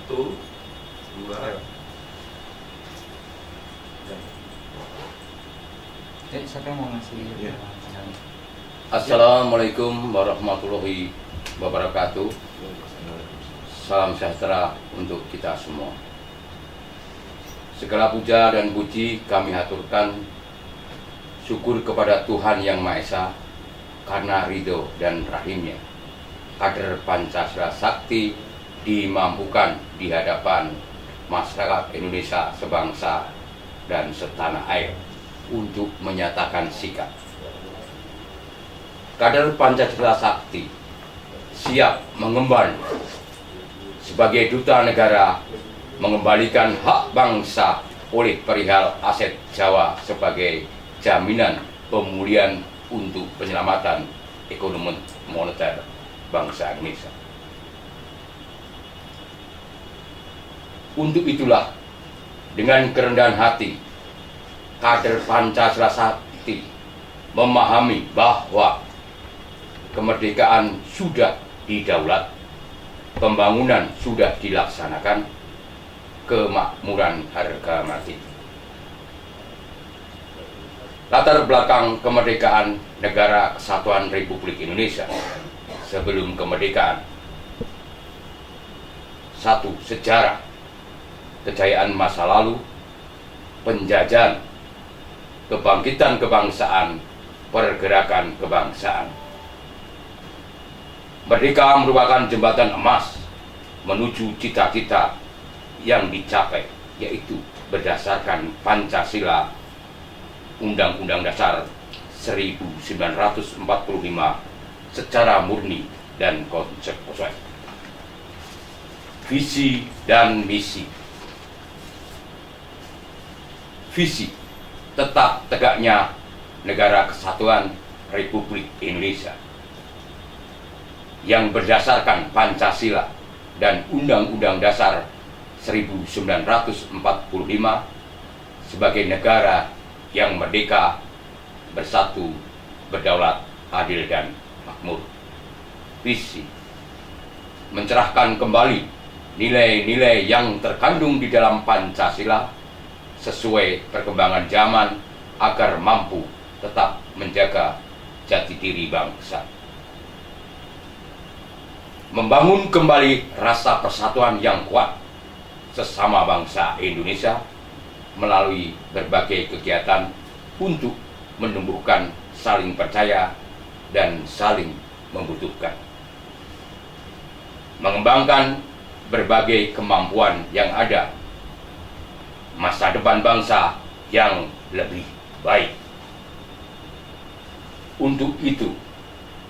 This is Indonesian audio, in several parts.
Satu, dua. Siapa yang mau ngasih? Iya. Assalamualaikum warahmatullahi wabarakatuh. Salam sejahtera untuk kita semua. Segala puja dan puji kami haturkan syukur kepada Tuhan Yang Maha Esa karena ridho dan rahimnya. Kader Pancasila Sakti dimampukan di hadapan masyarakat Indonesia sebangsa dan setanah air untuk menyatakan sikap. Kader Pancasila Sakti siap mengemban sebagai duta negara mengembalikan hak bangsa oleh perihal aset Jawa sebagai jaminan pemulihan untuk penyelamatan ekonomi moneter bangsa Indonesia. Untuk itulah dengan kerendahan hati kader Pancasila Sakti memahami bahwa kemerdekaan sudah didaulat, pembangunan sudah dilaksanakan, kemakmuran harga mati. Latar belakang kemerdekaan Negara Kesatuan Republik Indonesia sebelum kemerdekaan: 1. Sejarah, kejayaan masa lalu, penjajahan, kebangkitan kebangsaan, pergerakan kebangsaan. Merdeka merupakan jembatan emas menuju cita-cita yang dicapai, yaitu berdasarkan Pancasila, Undang-Undang Dasar 1945 secara murni dan konsekuen. Visi dan misi. Visi: tetap tegaknya Negara Kesatuan Republik Indonesia yang berdasarkan Pancasila dan Undang-Undang Dasar 1945 sebagai negara yang merdeka, bersatu, berdaulat, adil, dan makmur. Visi: mencerahkan kembali nilai-nilai yang terkandung di dalam Pancasila sesuai perkembangan zaman agar mampu tetap menjaga jati diri bangsa. Membangun kembali rasa persatuan yang kuat sesama bangsa Indonesia melalui berbagai kegiatan untuk menumbuhkan saling percaya dan saling membutuhkan. Mengembangkan berbagai kemampuan yang ada, masa depan bangsa yang lebih baik. Untuk itu,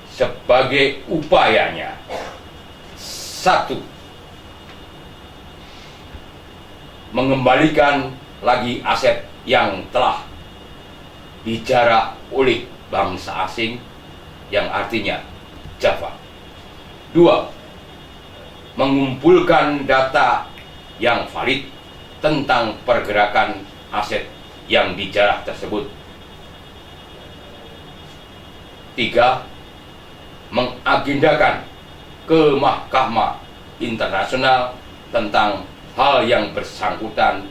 sebagai upayanya: 1. Mengembalikan lagi aset yang telah dijarah oleh bangsa asing, yang artinya Java. 2. Mengumpulkan data yang valid tentang pergerakan aset yang dijarah tersebut. 3. Mengagendakan ke Mahkamah Internasional tentang hal yang bersangkutan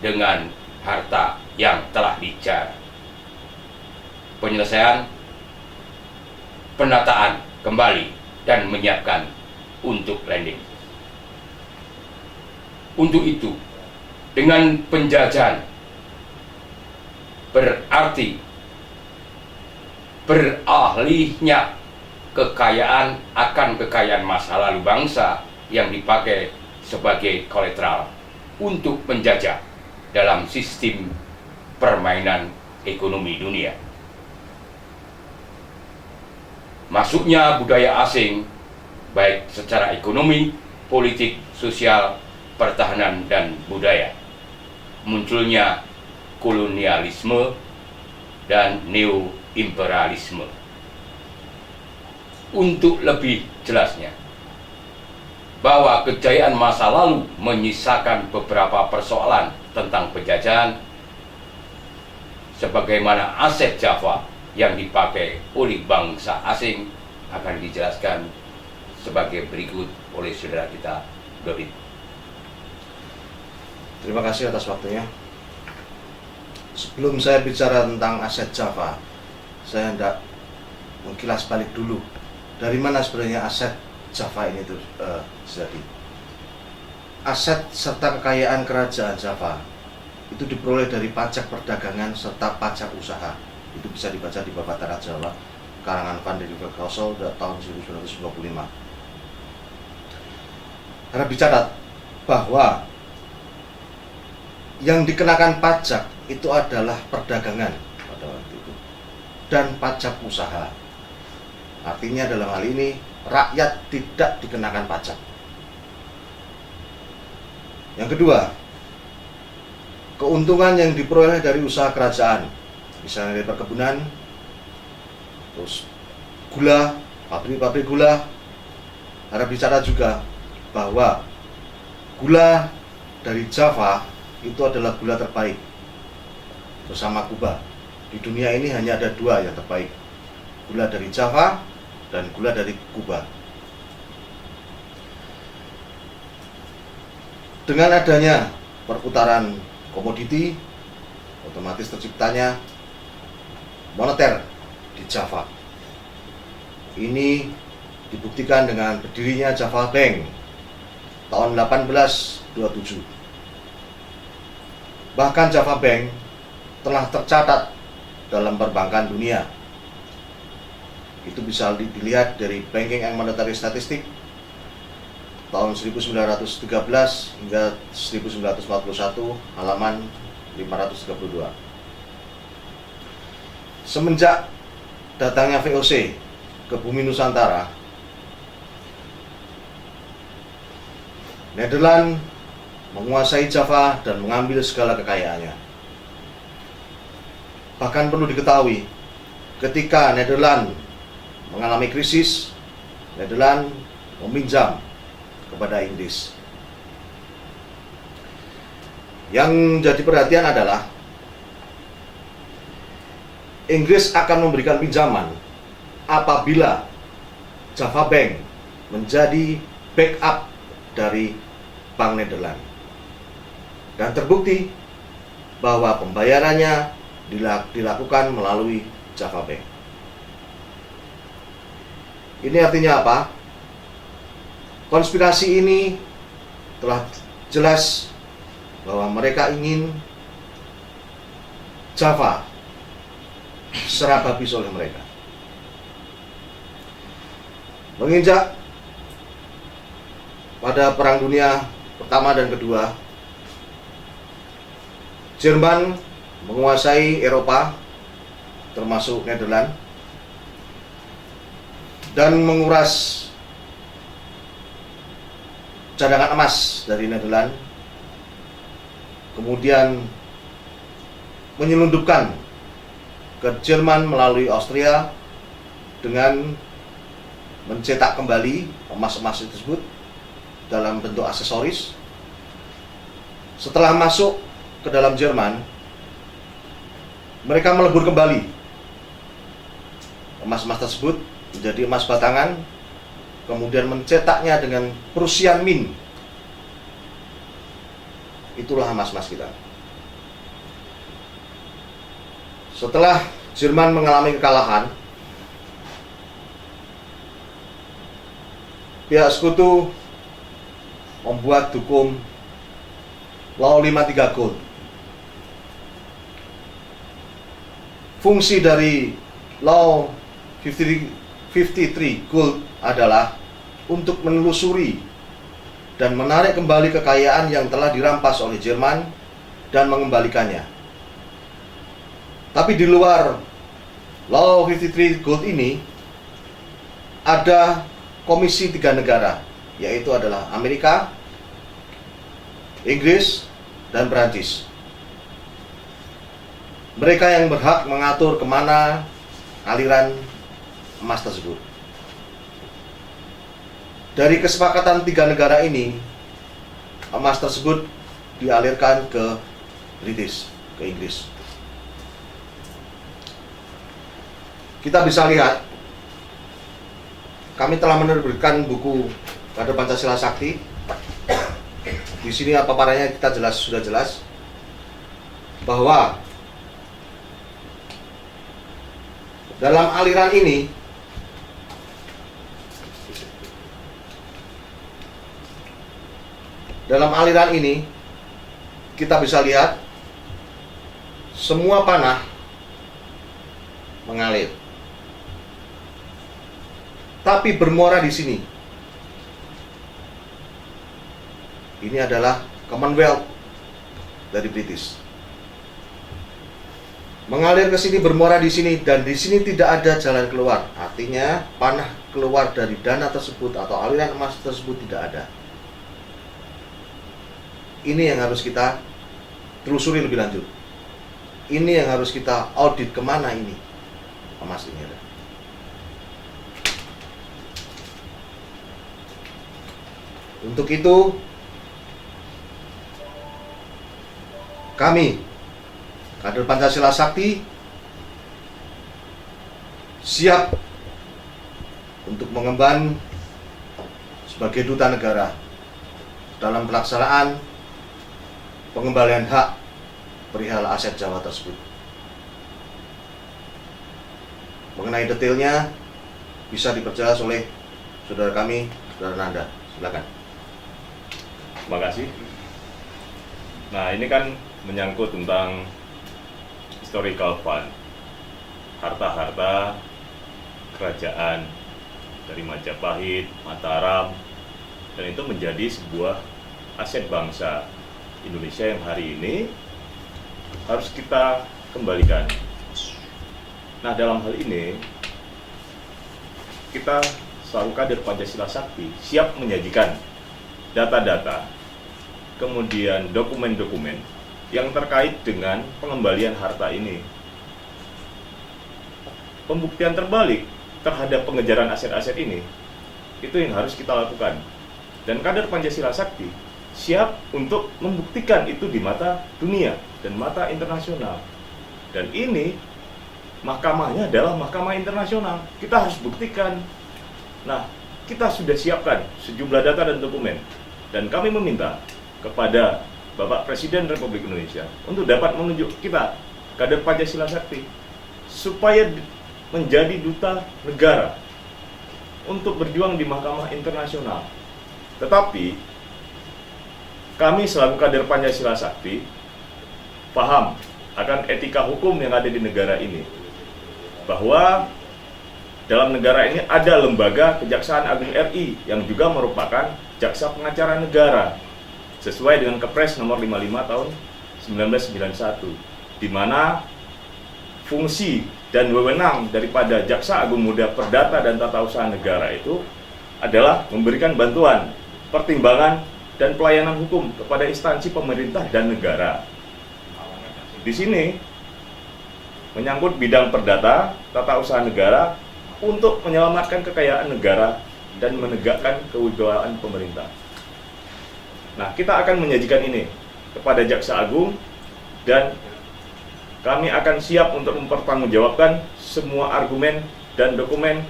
dengan harta yang telah dijarah. Penyelesaian, penataan kembali, dan menyiapkan untuk landing. Untuk itu, dengan penjajahan berarti beralihnya kekayaan akan kekayaan masa lalu bangsa yang dipakai sebagai kolateral untuk menjajah dalam sistem permainan ekonomi dunia. Masuknya budaya asing, baik secara ekonomi, politik, sosial, pertahanan, dan budaya. Munculnya kolonialisme dan neo-imperialisme. Untuk lebih jelasnya, bahwa kejayaan masa lalu menyisakan beberapa persoalan tentang penjajahan, sebagaimana aset Java yang dipakai oleh bangsa asing, akan dijelaskan sebagai berikut oleh saudara kita, Dodit. Terima kasih atas waktunya. Sebelum saya bicara tentang aset Java, saya hendak mengkilas balik dulu. Dari mana sebenarnya aset Java ini terjadi? Aset serta kekayaan kerajaan Java itu diperoleh dari pajak perdagangan serta pajak usaha. Itu bisa dibaca di Baba Tanah Jawa, karangan Van der Westphal tahun 1925. Harap dicatat bahwa yang dikenakan pajak itu adalah perdagangan pada waktu itu dan pajak usaha. Artinya dalam hal ini rakyat tidak dikenakan pajak. Yang kedua, keuntungan yang diperoleh dari usaha kerajaan, misalnya dari perkebunan, terus gula, pabrik-pabrik gula. Harap dicatat juga bahwa gula dari Java itu adalah gula terbaik bersama Kuba. Di dunia ini hanya ada dua yang terbaik, gula dari Java dan gula dari Kuba. Dengan adanya perputaran komoditi, otomatis terciptanya moneter di Java. Ini dibuktikan dengan berdirinya Java Bank tahun 1827. Bahkan Java Bank telah tercatat dalam perbankan dunia. Itu bisa dilihat dari Banking and Monetary Statistics tahun 1913 hingga 1941, halaman 532. Semenjak datangnya VOC ke bumi Nusantara, Nederland menguasai Java dan mengambil segala kekayaannya. Bahkan perlu diketahui, ketika Nederland mengalami krisis, Nederland meminjam kepada Inggris. Yang jadi perhatian adalah Inggris akan memberikan pinjaman apabila Java Bank menjadi backup dari Bank Nederland. Dan terbukti bahwa pembayarannya dilakukan melalui Java Bank. Ini artinya apa? Konspirasi ini telah jelas bahwa mereka ingin Java diserap habis oleh mereka. Menginjak pada Perang Dunia Pertama dan Kedua, Jerman menguasai Eropa, termasuk Nederland, dan menguras cadangan emas dari Nederland, kemudian menyelundupkan ke Jerman melalui Austria dengan mencetak kembali emas-emas tersebut dalam bentuk aksesoris. Setelah masuk ke dalam Jerman, mereka melebur kembali emas-emas tersebut menjadi emas batangan, kemudian mencetaknya dengan Prussian Mint. Itulah emas-emas kita. Setelah Jerman mengalami kekalahan, pihak sekutu membuat hukum Law 53 Gold. Fungsi dari Law 53 Gold adalah untuk menelusuri dan menarik kembali kekayaan yang telah dirampas oleh Jerman dan mengembalikannya. Tapi di luar Law 53 Gold ini ada komisi 3 negara, yaitu adalah Amerika, Inggris, dan Perancis. Mereka yang berhak mengatur kemana aliran emas tersebut. Dari kesepakatan 3 negara ini, emas tersebut dialirkan ke British, ke Inggris. Kita bisa lihat, kami telah menerbitkan buku Kader Pancasila Sakti, di di sini paparannya kita sudah jelas bahwa dalam aliran ini kita bisa lihat semua panah mengalir, tapi bermuara di sini. Ini adalah Commonwealth dari British. Mengalir ke sini, bermuara di sini, dan di sini tidak ada jalan keluar. Artinya panah keluar dari dana tersebut atau aliran emas tersebut tidak ada. Ini yang harus kita telusuri lebih lanjut. Ini yang harus kita audit, kemana ini emas ini ada. Untuk itu kami kader Pancasila Sakti siap untuk mengemban sebagai duta negara dalam pelaksanaan pengembalian hak perihal aset Jawa tersebut. Mengenai detailnya bisa diperjelas oleh saudara kami, saudara Nanda. Silakan. Terima kasih. Nah, ini kan menyangkut tentang historical fund, harta-harta kerajaan dari Majapahit, Mataram, dan itu menjadi sebuah aset bangsa Indonesia yang hari ini harus kita kembalikan. Nah, dalam hal ini kita selalu kader Pancasila Sakti siap menyajikan data-data, kemudian dokumen-dokumen yang terkait dengan pengembalian harta ini. Pembuktian terbalik terhadap pengejaran aset-aset ini, itu yang harus kita lakukan. Dan kader Pancasila Sakti siap untuk membuktikan itu di mata dunia dan mata internasional. Dan ini mahkamahnya adalah mahkamah internasional. Kita harus buktikan. Nah, kita sudah siapkan sejumlah data dan dokumen. Dan kami meminta kepada Bapak Presiden Republik Indonesia untuk dapat menunjuk kita, kader Pancasila Sakti, supaya menjadi duta negara untuk berjuang di mahkamah internasional. Tetapi kami selaku kader Pancasila Sakti paham akan etika hukum yang ada di negara ini, bahwa dalam negara ini ada lembaga Kejaksaan Agung RI yang juga merupakan jaksa pengacara negara sesuai dengan Kepres nomor 55 tahun 1991, di mana fungsi dan wewenang daripada Jaksa Agung Muda Perdata dan Tata Usaha Negara itu adalah memberikan bantuan, pertimbangan, dan pelayanan hukum kepada instansi pemerintah dan negara. Di sini menyangkut bidang perdata, tata usaha negara untuk menyelamatkan kekayaan negara dan menegakkan kewibawaan pemerintah. Nah, kita akan menyajikan ini kepada Jaksa Agung dan kami akan siap untuk mempertanggungjawabkan semua argumen dan dokumen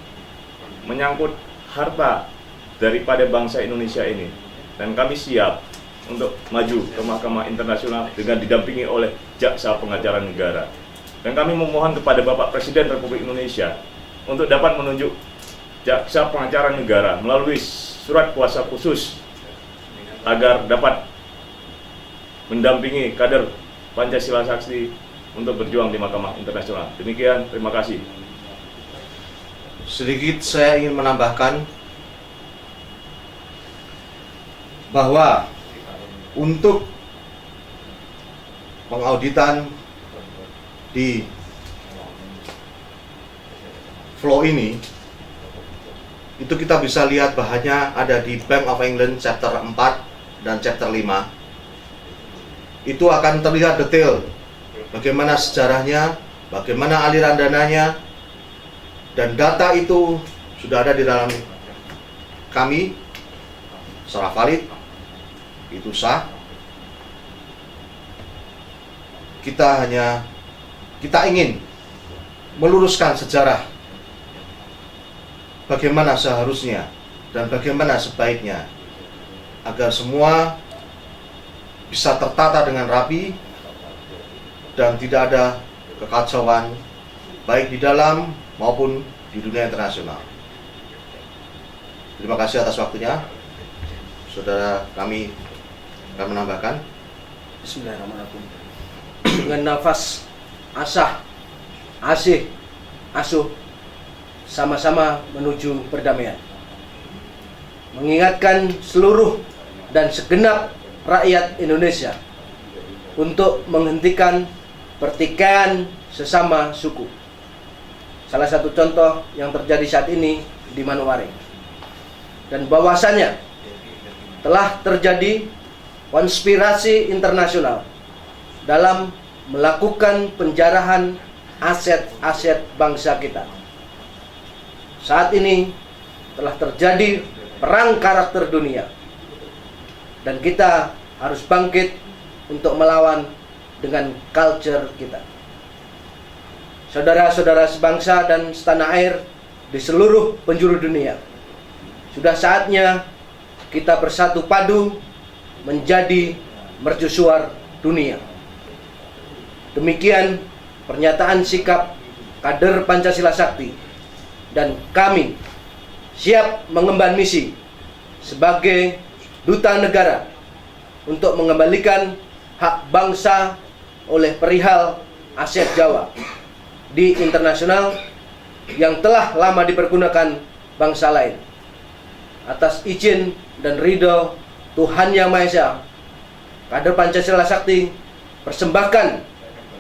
menyangkut harta daripada bangsa Indonesia ini. Dan kami siap untuk maju ke Mahkamah Internasional dengan didampingi oleh Jaksa Pengacara Negara. Dan kami memohon kepada Bapak Presiden Republik Indonesia untuk dapat menunjuk Jaksa Pengacara Negara melalui surat kuasa khusus agar dapat mendampingi kader Pancasila Sakti untuk berjuang di Mahkamah Internasional. Demikian, terima kasih. Sedikit saya ingin menambahkan bahwa untuk pengauditan di flow ini itu kita bisa lihat bahannya ada di Bank of England chapter 4 dan chapter 5. Itu akan terlihat detail bagaimana sejarahnya, bagaimana aliran dananya, dan data itu sudah ada di dalam kami secara valid, itu sah. Kita ingin meluruskan sejarah bagaimana seharusnya dan bagaimana sebaiknya agar semua bisa tertata dengan rapi dan tidak ada kekacauan baik di dalam maupun di dunia internasional. Terima kasih atas waktunya. Saudara kami akan menambahkan. Bismillahirrahmanirrahim. Dengan nafas asah, asih, asuh, sama-sama menuju perdamaian. Mengingatkan seluruh dan segenap rakyat Indonesia untuk menghentikan pertikaian sesama suku. Salah satu contoh yang terjadi saat ini di Manokwari. Dan bahwasannya telah terjadi konspirasi internasional dalam melakukan penjarahan aset-aset bangsa kita. Saat ini telah terjadi perang karakter dunia, dan kita harus bangkit untuk melawan dengan culture kita. Saudara-saudara sebangsa dan setanah air di seluruh penjuru dunia, sudah saatnya kita bersatu padu menjadi mercusuar dunia. Demikian pernyataan sikap kader Pancasila Sakti, dan kami siap mengemban misi sebagai duta negara untuk mengembalikan hak bangsa oleh perihal aset Jawa di internasional yang telah lama dipergunakan bangsa lain. Atas izin dan ridho Tuhan Yang Maha Esa, kader Pancasila Sakti persembahkan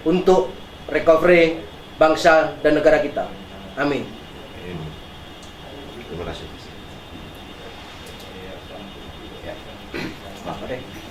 untuk recovery bangsa dan negara kita. Amin. Terima kasih. Ya. Pak Ade.